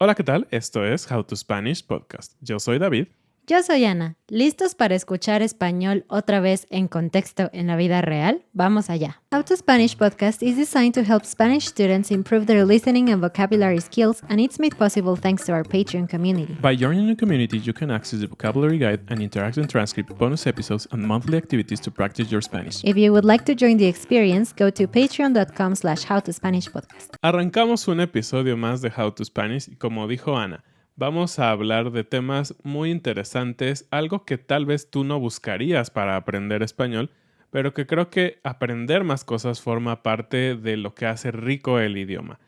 Hola, ¿qué tal? Esto es How to Spanish Podcast. Yo soy David. Yo soy Ana. ¿Listos para escuchar español otra vez en contexto en la vida real? Vamos allá. How to Spanish Podcast is designed to help Spanish students improve their listening and vocabulary skills, and it's made possible thanks to our Patreon community. By joining the community, you can access the vocabulary guide and interactive transcript, bonus episodes, and monthly activities to practice your Spanish. If you would like to join the experience, go to patreon.com/howtospanishpodcast. Arrancamos un episodio más de How to Spanish y como dijo Ana, vamos a hablar de temas muy interesantes, algo que tal vez tú no buscarías para aprender español, pero que creo que aprender más cosas forma parte de lo que hace rico el idioma.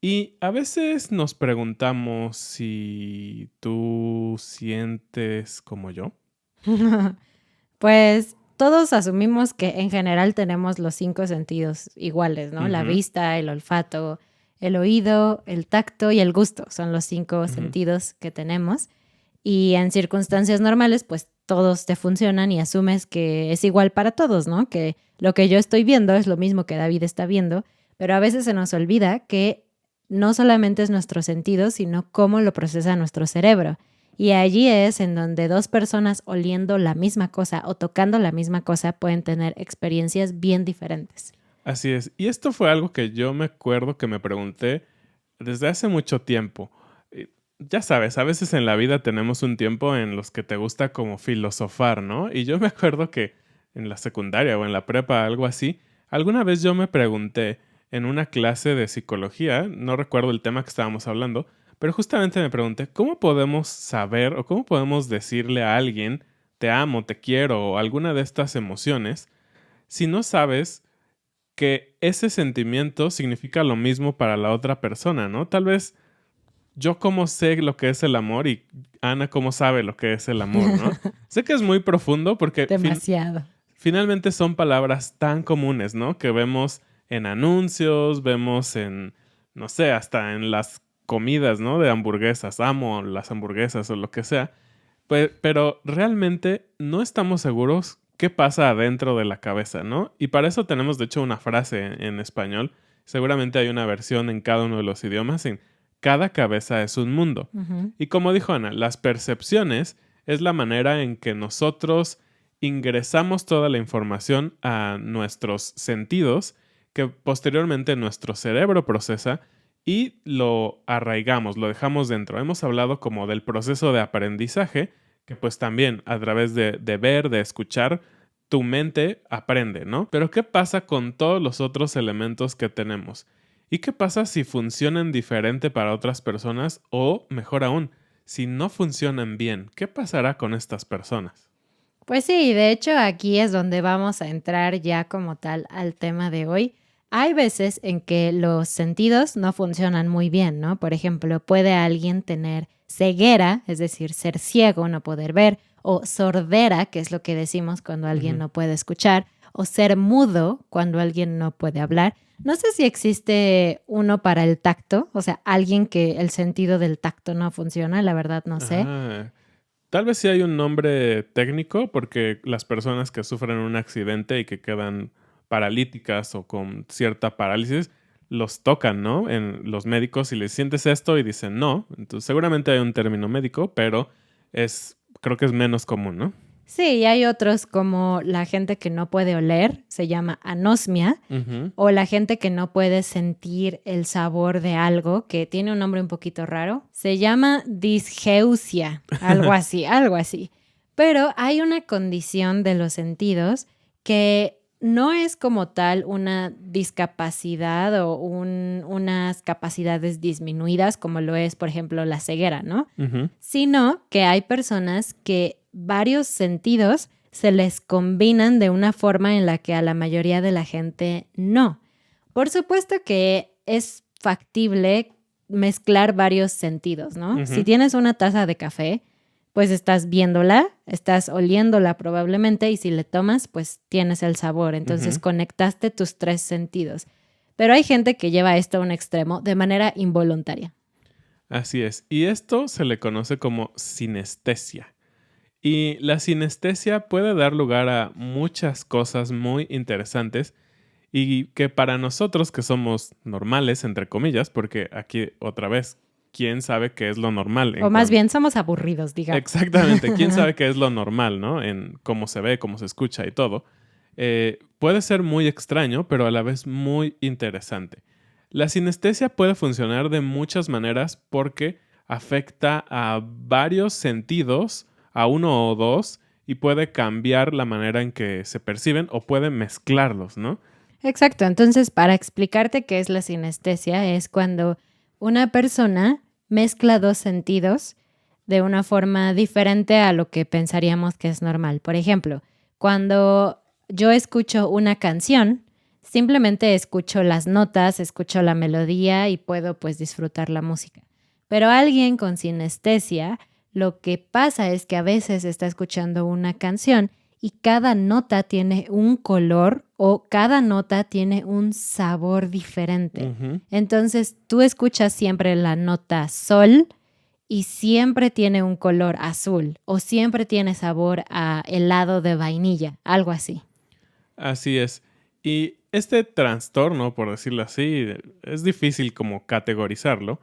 Y a veces nos preguntamos si tú sientes como yo. Pues todos asumimos que en general tenemos los 5 sentidos iguales, ¿no? La vista, el olfato, el oído, el tacto y el gusto. Son los 5 sentidos que tenemos. Y en circunstancias normales, pues todos te funcionan y asumes que es igual para todos, ¿no? Que lo que yo estoy viendo es lo mismo que David está viendo, pero a veces se nos olvida que no solamente es nuestro sentido, sino cómo lo procesa nuestro cerebro. Y allí es en donde 2 personas oliendo la misma cosa o tocando la misma cosa pueden tener experiencias bien diferentes. Así es. Y esto fue algo que yo me acuerdo que me pregunté desde hace mucho tiempo. Ya sabes, a veces en la vida tenemos un tiempo en los que te gusta como filosofar, ¿no? Y yo me acuerdo que en la secundaria o en la prepa, algo así, alguna vez yo me pregunté en una clase de psicología, no recuerdo el tema que estábamos hablando, pero justamente me pregunté, ¿cómo podemos saber o cómo podemos decirle a alguien te amo, te quiero o alguna de estas emociones si no sabes que ese sentimiento significa lo mismo para la otra persona, ¿no? Tal vez yo cómo sé lo que es el amor y Ana cómo sabe lo que es el amor, ¿no? Sé que es muy profundo porque Demasiado. finalmente son palabras tan comunes, ¿no? Que vemos en anuncios, vemos en, no sé, hasta en las comidas, ¿no? De hamburguesas. Amo las hamburguesas o lo que sea. Pero realmente no estamos seguros qué pasa adentro de la cabeza, ¿no? Y para eso tenemos, de hecho, una frase en español. Seguramente hay una versión en cada uno de los idiomas. En cada cabeza es un mundo. Y como dijo Ana, las percepciones es la manera en que nosotros ingresamos toda la información a nuestros sentidos que posteriormente nuestro cerebro procesa y lo arraigamos, lo dejamos dentro. Hemos hablado como del proceso de aprendizaje, que pues también a través de ver, de escuchar, tu mente aprende, ¿no? Pero ¿qué pasa con todos los otros elementos que tenemos? ¿Y qué pasa si funcionan diferente para otras personas o, mejor aún, si no funcionan bien? ¿Qué pasará con estas personas? Pues sí, de hecho aquí es donde vamos a entrar ya como tal al tema de hoy. Hay veces en que los sentidos no funcionan muy bien, ¿no? Por ejemplo, puede alguien tener ceguera, es decir, ser ciego, no poder ver, o sordera, que es lo que decimos cuando alguien no puede escuchar, o ser mudo cuando alguien no puede hablar. No sé si existe uno para el tacto, o sea, alguien que el sentido del tacto no funciona, la verdad no sé. Ah, tal vez sí hay un nombre técnico porque las personas que sufren un accidente y que quedan paralíticas o con cierta parálisis los tocan, ¿no? En los médicos y les sientes esto y dicen no. Entonces seguramente hay un término médico, pero creo que es menos común, ¿no? Sí, y hay otros como la gente que no puede oler, se llama anosmia, Ujú. o la gente que no puede sentir el sabor de algo, que tiene un nombre un poquito raro, se llama disgeusia, algo así, algo así. Pero hay una condición de los sentidos que no es como tal una discapacidad o unas capacidades disminuidas como lo es, por ejemplo, la ceguera, ¿no? Ujú. Sino que hay personas que varios sentidos se les combinan de una forma en la que a la mayoría de la gente no. Por supuesto que es factible mezclar varios sentidos, ¿no? Ujú. Si tienes una taza de café, pues estás viéndola, estás oliéndola probablemente y si le tomas, pues tienes el sabor. Entonces conectaste tus 3 sentidos. Pero hay gente que lleva esto a un extremo de manera involuntaria. Así es. Y esto se le conoce como sinestesia. Y la sinestesia puede dar lugar a muchas cosas muy interesantes y que para nosotros que somos normales, entre comillas, porque aquí otra vez quién sabe qué es lo normal. O más bien somos aburridos, digamos. Exactamente, quién sabe qué es lo normal, ¿no? En cómo se ve, cómo se escucha y todo. Puede ser muy extraño, pero a la vez muy interesante. La sinestesia puede funcionar de muchas maneras porque afecta a varios sentidos, a uno o dos, y puede cambiar la manera en que se perciben o puede mezclarlos, ¿no? Exacto, entonces para explicarte qué es la sinestesia es cuando una persona mezcla dos sentidos de una forma diferente a lo que pensaríamos que es normal. Por ejemplo, cuando yo escucho una canción, simplemente escucho las notas, escucho la melodía y puedo pues disfrutar la música. Pero alguien con sinestesia, lo que pasa es que a veces está escuchando una canción y cada nota tiene un color o cada nota tiene un sabor diferente. Ujú. Entonces tú escuchas siempre la nota sol y siempre tiene un color azul o siempre tiene sabor a helado de vainilla, algo así. Así es. Y este trastorno, por decirlo así, es difícil como categorizarlo.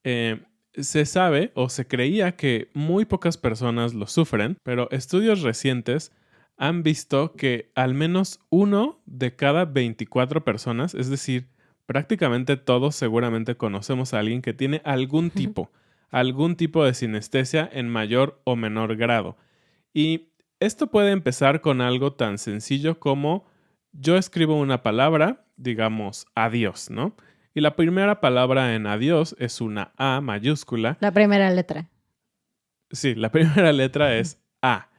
Se sabe o se creía que muy pocas personas lo sufren, pero estudios recientes han visto que al menos 1 de cada 24 personas, es decir, prácticamente todos seguramente conocemos a alguien que tiene algún tipo de sinestesia en mayor o menor grado. Y esto puede empezar con algo tan sencillo como yo escribo una palabra, digamos adiós, ¿no? Y la primera palabra en adiós es una A mayúscula. La primera letra. Sí, la primera letra es A.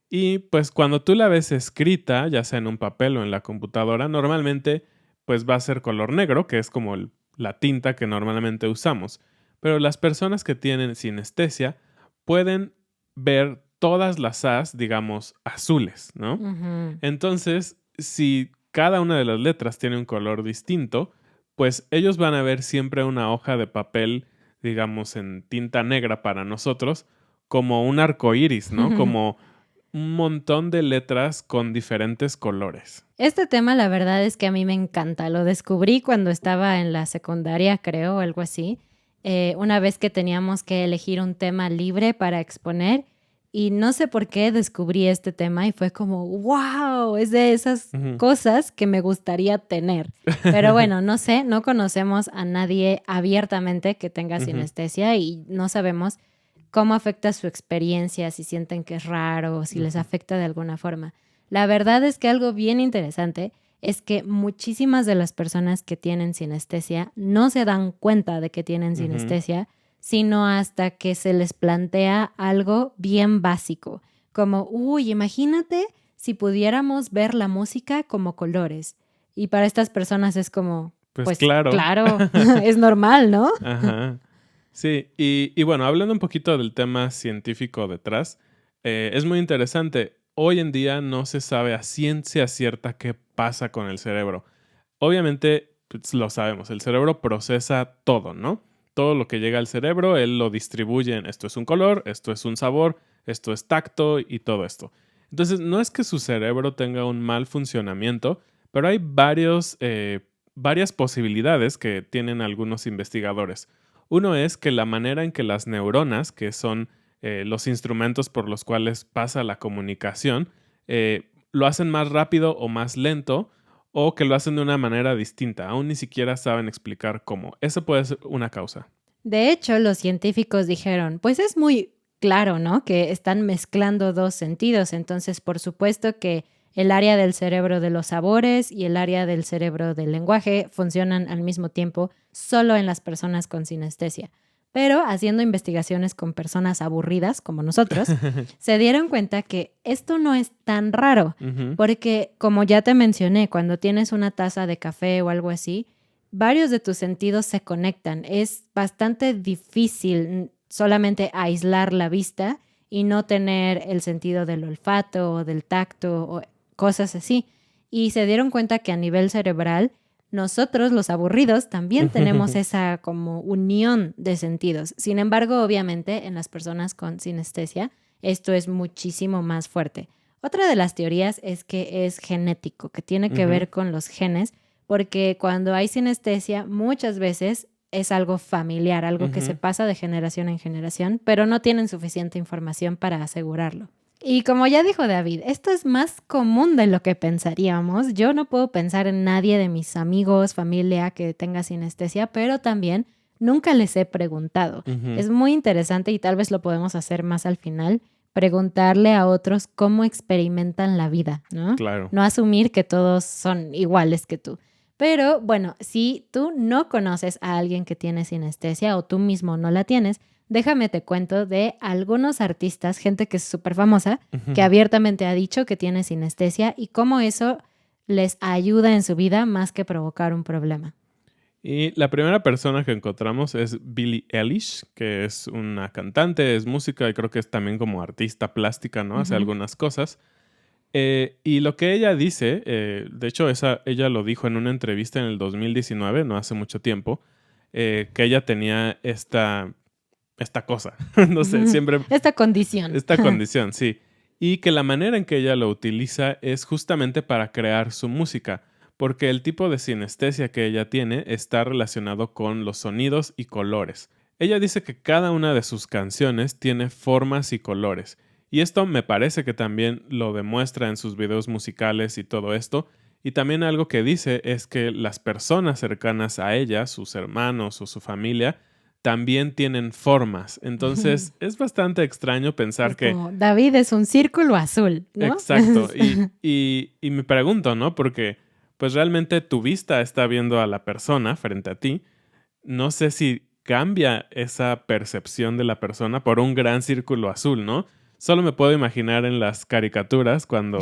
Y pues cuando tú la ves escrita, ya sea en un papel o en la computadora, normalmente pues va a ser color negro, que es como la tinta que normalmente usamos. Pero las personas que tienen sinestesia pueden ver todas las A's, digamos, azules, ¿no? Ujú. Entonces, si cada una de las letras tiene un color distinto, pues ellos van a ver siempre una hoja de papel, digamos, en tinta negra para nosotros, como un arco iris, ¿no? Como un montón de letras con diferentes colores. Este tema, la verdad es que a mí me encanta. Lo descubrí cuando estaba en la secundaria, creo, o algo así. Una vez que teníamos que elegir un tema libre para exponer y no sé por qué descubrí este tema y fue como, wow, es de esas Ujú. cosas que me gustaría tener. Pero bueno, no sé, no conocemos a nadie abiertamente que tenga Ujú. sinestesia y no sabemos cómo afecta su experiencia, si sienten que es raro o si les Ujú. afecta de alguna forma. La verdad es que algo bien interesante es que muchísimas de las personas que tienen sinestesia no se dan cuenta de que tienen Ujú. sinestesia, sino hasta que se les plantea algo bien básico, como, uy, imagínate si pudiéramos ver la música como colores. Y para estas personas es como, Pues pues claro. claro, es normal, ¿no? Ajá. Sí, y bueno, hablando un poquito del tema científico detrás, es muy interesante. Hoy en día no se sabe a ciencia cierta qué pasa con el cerebro. Obviamente, pues, lo sabemos, el cerebro procesa todo, ¿no? Todo lo que llega al cerebro, él lo distribuye en esto es un color, esto es un sabor, esto es tacto y todo esto. Entonces, no es que su cerebro tenga un mal funcionamiento, pero hay varias posibilidades que tienen algunos investigadores. Uno es que la manera en que las neuronas, que son los instrumentos por los cuales pasa la comunicación, lo hacen más rápido o más lento, o que lo hacen de una manera distinta. Aún ni siquiera saben explicar cómo. Esa puede ser una causa. De hecho, los científicos dijeron, pues es muy claro, ¿no? Que están mezclando dos sentidos. Entonces, por supuesto que el área del cerebro de los sabores y el área del cerebro del lenguaje funcionan al mismo tiempo solo en las personas con sinestesia. Pero haciendo investigaciones con personas aburridas como nosotros, se dieron cuenta que esto no es tan raro, Ujú. porque como ya te mencioné, cuando tienes una taza de café o algo así, varios de tus sentidos se conectan. Es bastante difícil solamente aislar la vista y no tener el sentido del olfato o del tacto o cosas así. Y se dieron cuenta que a nivel cerebral, nosotros los aburridos también tenemos esa como unión de sentidos. Sin embargo, obviamente, en las personas con sinestesia, esto es muchísimo más fuerte. Otra de las teorías es que es genético, que tiene que Ujú. ver con los genes, porque cuando hay sinestesia, muchas veces es algo familiar, algo que se pasa de generación en generación, pero no tienen suficiente información para asegurarlo. Y como ya dijo David, esto es más común de lo que pensaríamos. Yo no puedo pensar en nadie de mis amigos, familia que tenga sinestesia, pero también nunca les he preguntado. Es muy interesante y tal vez lo podemos hacer más al final, preguntarle a otros cómo experimentan la vida, ¿no? Claro. No asumir que todos son iguales que tú. Pero bueno, si tú no conoces a alguien que tiene sinestesia o tú mismo no la tienes, déjame te cuento de algunos artistas, gente que es súper famosa, que abiertamente ha dicho que tiene sinestesia y cómo eso les ayuda en su vida más que provocar un problema. Y la primera persona que encontramos es Billie Eilish, que es una cantante, es música y creo que es también como artista plástica, ¿no? Hace algunas cosas. Y lo que ella dice, de hecho ella lo dijo en una entrevista en el 2019, no hace mucho tiempo, que ella tenía esta cosa, no sé, siempre... Esta condición. Esta condición, sí. Y que la manera en que ella lo utiliza es justamente para crear su música, porque el tipo de sinestesia que ella tiene está relacionado con los sonidos y colores. Ella dice que cada una de sus canciones tiene formas y colores. Y esto me parece que también lo demuestra en sus videos musicales y todo esto. Y también algo que dice es que las personas cercanas a ella, sus hermanos o su familia, también tienen formas. Entonces es bastante extraño pensar Es que... como, David es un círculo azul, ¿no? Exacto. Y me pregunto, ¿no? Porque pues realmente tu vista está viendo a la persona frente a ti. No sé si cambia esa percepción de la persona por un gran círculo azul, ¿no? Solo me puedo imaginar en las caricaturas cuando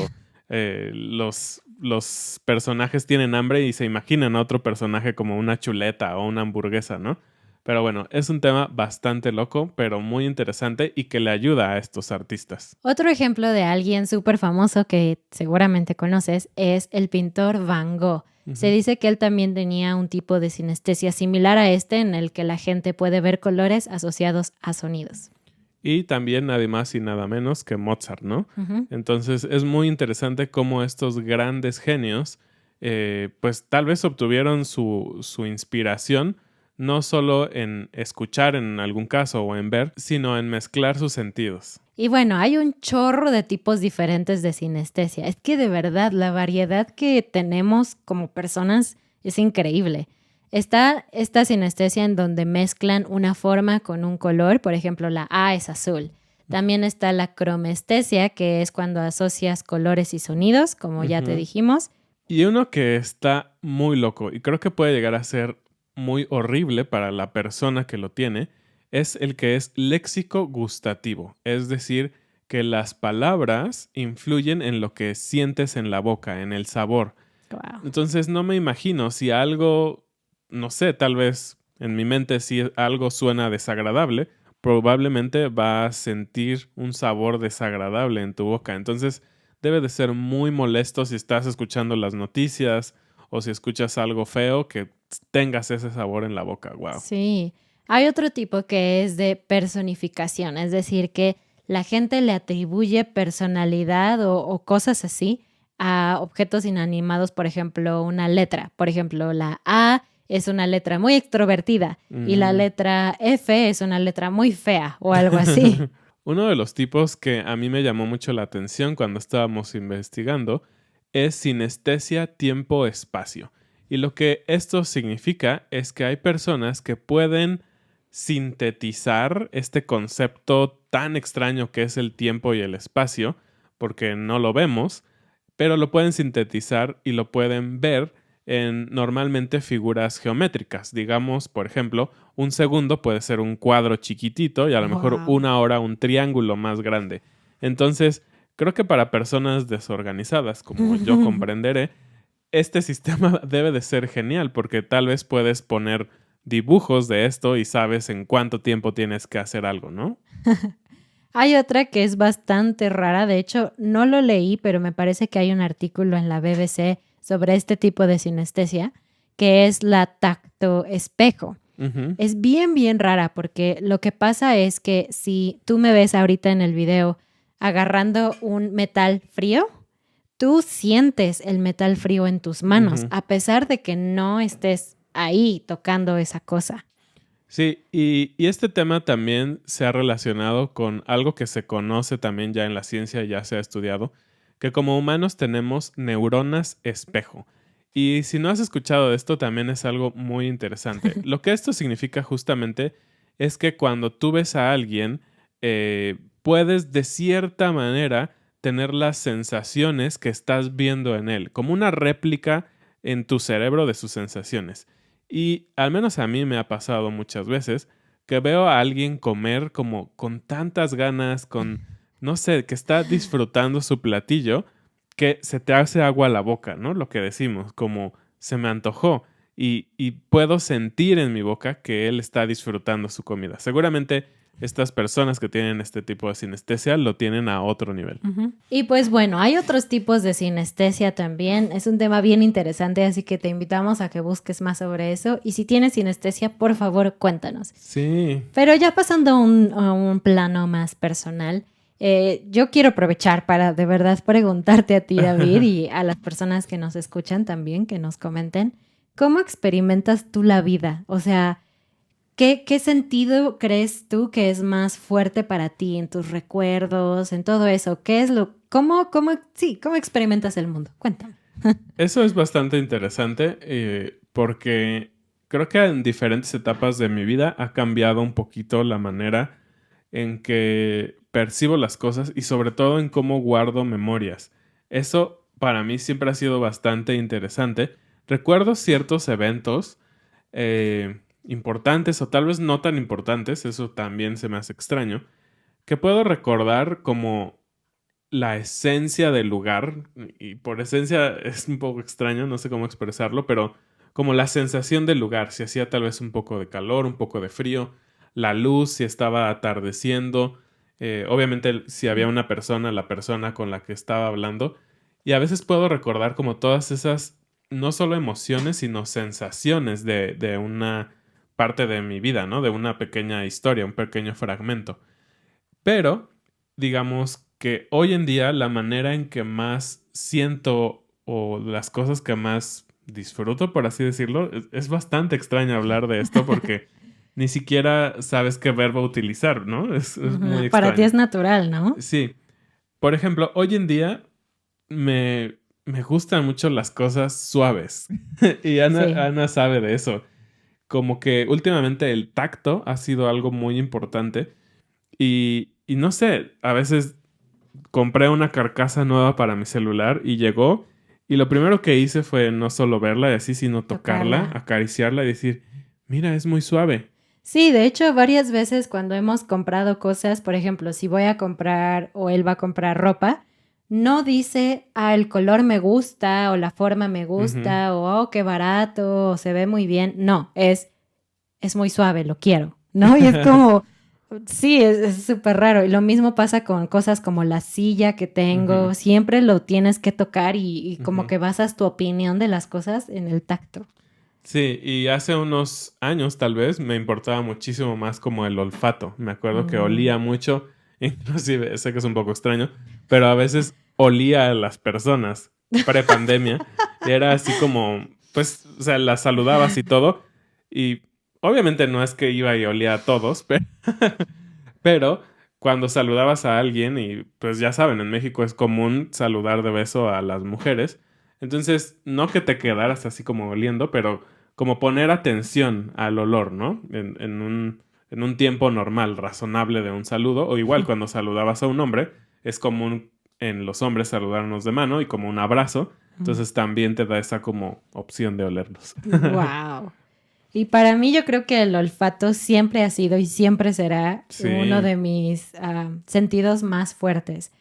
los personajes tienen hambre y se imaginan a otro personaje como una chuleta o una hamburguesa, ¿no? Pero bueno, es un tema bastante loco, pero muy interesante y que le ayuda a estos artistas. Otro ejemplo de alguien súper famoso que seguramente conoces es el pintor Van Gogh. Se dice que él también tenía un tipo de sinestesia similar a este en el que la gente puede ver colores asociados a sonidos. Y también nada más y nada menos que Mozart, ¿no? Entonces es muy interesante cómo estos grandes genios pues tal vez obtuvieron su inspiración no solo en escuchar en algún caso o en ver, sino en mezclar sus sentidos. Y bueno, hay un chorro de tipos diferentes de sinestesia. Es que de verdad la variedad que tenemos como personas es increíble. Está esta sinestesia en donde mezclan una forma con un color, por ejemplo, la A es azul. También está la cromestesia, que es cuando asocias colores y sonidos, como ya te dijimos. Y uno que está muy loco y creo que puede llegar a ser muy horrible para la persona que lo tiene, es el que es léxico gustativo, es decir, que las palabras influyen en lo que sientes en la boca, en el sabor. Wow. Entonces no me imagino si algo, no sé, tal vez en mi mente si algo suena desagradable, probablemente va a sentir un sabor desagradable en tu boca. Entonces debe de ser muy molesto si estás escuchando las noticias o si escuchas algo feo que tengas ese sabor en la boca. Wow. Sí. Hay otro tipo que es de personificación, es decir, que la gente le atribuye personalidad o cosas así a objetos inanimados, por ejemplo, una letra. Por ejemplo, la A es una letra muy extrovertida y la letra F es una letra muy fea o algo así. Uno de los tipos que a mí me llamó mucho la atención cuando estábamos investigando es sinestesia tiempo-espacio. Y lo que esto significa es que hay personas que pueden sintetizar este concepto tan extraño que es el tiempo y el espacio, porque no lo vemos, pero lo pueden sintetizar y lo pueden ver en normalmente figuras geométricas. Digamos, por ejemplo, un segundo puede ser un cuadro chiquitito y a lo mejor una hora un triángulo más grande. Entonces, creo que para personas desorganizadas, como yo comprenderé, este sistema debe de ser genial porque tal vez puedes poner dibujos de esto y sabes en cuánto tiempo tienes que hacer algo, ¿no? Hay otra que es bastante rara, de hecho no lo leí, pero me parece que hay un artículo en la BBC sobre este tipo de sinestesia, que es la tacto-espejo. Es bien, bien rara porque lo que pasa es que si tú me ves ahorita en el video agarrando un metal frío, tú sientes el metal frío en tus manos, a pesar de que no estés ahí tocando esa cosa. Sí, y este tema también se ha relacionado con algo que se conoce también ya en la ciencia, ya se ha estudiado, que como humanos tenemos neuronas espejo. Y si no has escuchado de esto, también es algo muy interesante. Lo que esto significa justamente es que cuando tú ves a alguien, puedes de cierta manera tener las sensaciones que estás viendo en él, como una réplica en tu cerebro de sus sensaciones. Y al menos a mí me ha pasado muchas veces que veo a alguien comer como con tantas ganas, no sé, que está disfrutando su platillo, que se te hace agua a la boca, ¿no? Lo que decimos, como se me antojó y puedo sentir en mi boca que él está disfrutando su comida. Seguramente estas personas que tienen este tipo de sinestesia lo tienen a otro nivel. Uh-huh. Y pues bueno, hay otros tipos de sinestesia también. Es un tema bien interesante, así que te invitamos a que busques más sobre eso. Y si tienes sinestesia, por favor, cuéntanos. Sí. Pero ya pasando a un plano más personal, yo quiero aprovechar para de verdad preguntarte a ti, David, y a las personas que nos escuchan también, que nos comenten, ¿cómo experimentas tú la vida? O sea, ¿qué sentido crees tú que es más fuerte para ti en tus recuerdos, en todo eso? ¿Cómo experimentas el mundo? Cuéntame. Eso es bastante interesante porque creo que en diferentes etapas de mi vida ha cambiado un poquito la manera en que percibo las cosas y sobre todo en cómo guardo memorias. Eso para mí siempre ha sido bastante interesante. Recuerdo ciertos eventos importantes o tal vez no tan importantes, eso también se me hace extraño, que puedo recordar como la esencia del lugar, y por esencia es un poco extraño, no sé cómo expresarlo, pero como la sensación del lugar, si hacía tal vez un poco de calor, un poco de frío, la luz, si estaba atardeciendo, obviamente si había una persona, la persona con la que estaba hablando, y a veces puedo recordar como todas esas, no solo emociones, sino sensaciones de una parte de mi vida, ¿no? De una pequeña historia, un pequeño fragmento. Pero, digamos que hoy en día la manera en que más siento o las cosas que más disfruto, por así decirlo, es bastante extraño hablar de esto porque ni siquiera sabes qué verbo utilizar, ¿no? Es muy extraño. Para ti es natural, ¿no? Sí. Por ejemplo, hoy en día me gustan mucho las cosas suaves. Y Ana sabe de eso. Como que últimamente el tacto ha sido algo muy importante. Y no sé, a veces compré una carcasa nueva para mi celular y llegó. Y lo primero que hice fue no solo verla y así, sino tocarla, acariciarla y decir, mira, es muy suave. Sí, de hecho, varias veces cuando hemos comprado cosas, por ejemplo, si voy a comprar o él va a comprar ropa, no dice, el color me gusta o la forma me gusta o, oh, qué barato o se ve muy bien. No, es muy suave, lo quiero, ¿no? Y es como, sí, es súper raro. Y lo mismo pasa con cosas como la silla que tengo. Siempre lo tienes que tocar y como que basas tu opinión de las cosas en el tacto. Sí, y hace unos años tal vez me importaba muchísimo más como el olfato. Me acuerdo que olía mucho, inclusive sé que es un poco extraño, pero a veces olía a las personas pre-pandemia y era así como, pues, o sea, las saludabas y todo y obviamente no es que iba y olía a todos, pero cuando saludabas a alguien y pues ya saben, en México es común saludar de beso a las mujeres. Entonces, no que te quedaras así como oliendo, pero como poner atención al olor, ¿no? En un tiempo normal, razonable de un saludo. O igual cuando saludabas a un hombre, es común en los hombres saludarnos de mano y como un abrazo. Entonces también te da esa como opción de olernos. ¡Wow! Y para mí yo creo que el olfato siempre ha sido y siempre será uno de mis sentidos más fuertes.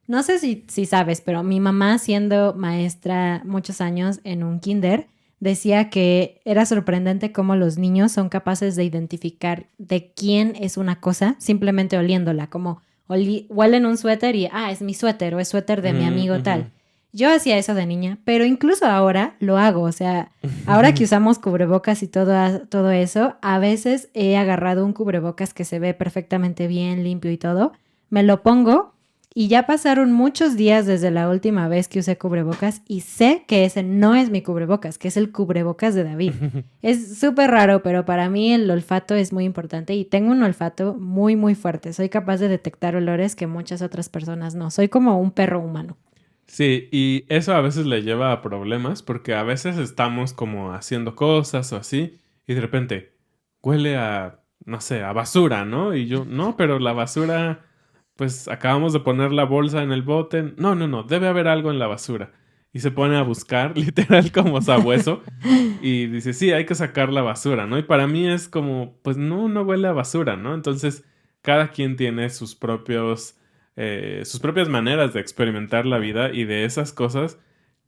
No sé si sabes, pero mi mamá, siendo maestra muchos años en un kinder, decía que era sorprendente cómo los niños son capaces de identificar de quién es una cosa simplemente oliéndola, como huelen un suéter y, es mi suéter o es suéter de mi amigo tal. Yo hacía eso de niña, pero incluso ahora lo hago. O sea, ahora que usamos cubrebocas y todo eso, a veces he agarrado un cubrebocas que se ve perfectamente bien, limpio y todo, me lo pongo Y ya pasaron muchos días desde la última vez que usé cubrebocas y sé que ese no es mi cubrebocas, que es el cubrebocas de David. Es súper raro, pero para mí el olfato es muy importante y tengo un olfato muy, muy fuerte. Soy capaz de detectar olores que muchas otras personas no. Soy como un perro humano. Sí, y eso a veces le lleva a problemas porque a veces estamos como haciendo cosas o así y de repente huele a, no sé, a basura, ¿no? Y yo, no, pero la basura, pues acabamos de poner la bolsa en el bote. No, debe haber algo en la basura. Y se pone a buscar, literal como sabueso, y dice, sí, hay que sacar la basura, ¿no? Y para mí es como, pues no huele a basura, ¿no? Entonces, cada quien tiene sus propias maneras de experimentar la vida y de esas cosas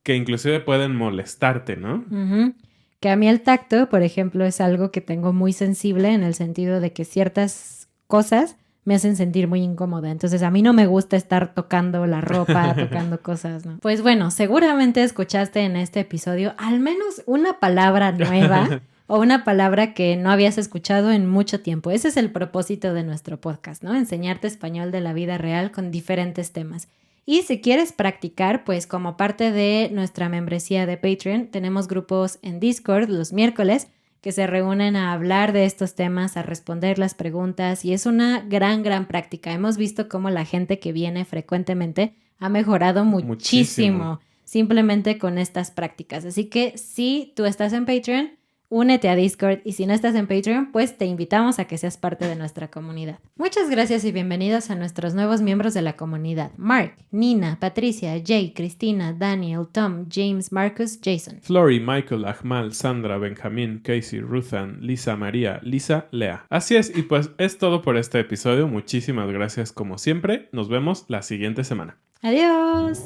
que inclusive pueden molestarte, ¿no? Uh-huh. Que a mí el tacto, por ejemplo, es algo que tengo muy sensible en el sentido de que ciertas cosas me hacen sentir muy incómoda. Entonces a mí no me gusta estar tocando la ropa, tocando cosas, ¿no? Pues bueno, seguramente escuchaste en este episodio al menos una palabra nueva o una palabra que no habías escuchado en mucho tiempo. Ese es el propósito de nuestro podcast, ¿no? Enseñarte español de la vida real con diferentes temas. Y si quieres practicar, pues como parte de nuestra membresía de Patreon, tenemos grupos en Discord los miércoles que se reúnen a hablar de estos temas, a responder las preguntas y es una gran práctica. Hemos visto cómo la gente que viene frecuentemente ha mejorado muchísimo simplemente con estas prácticas. Así que si tú estás en Patreon, únete a Discord y si no estás en Patreon, pues te invitamos a que seas parte de nuestra comunidad. Muchas gracias y bienvenidos a nuestros nuevos miembros de la comunidad. Mark, Nina, Patricia, Jay, Cristina, Daniel, Tom, James, Marcus, Jason. Flori, Michael, Ahmal, Sandra, Benjamín, Casey, Ruthan, Lisa, María, Lisa, Lea. Así es, y pues es todo por este episodio. Muchísimas gracias como siempre. Nos vemos la siguiente semana. Adiós.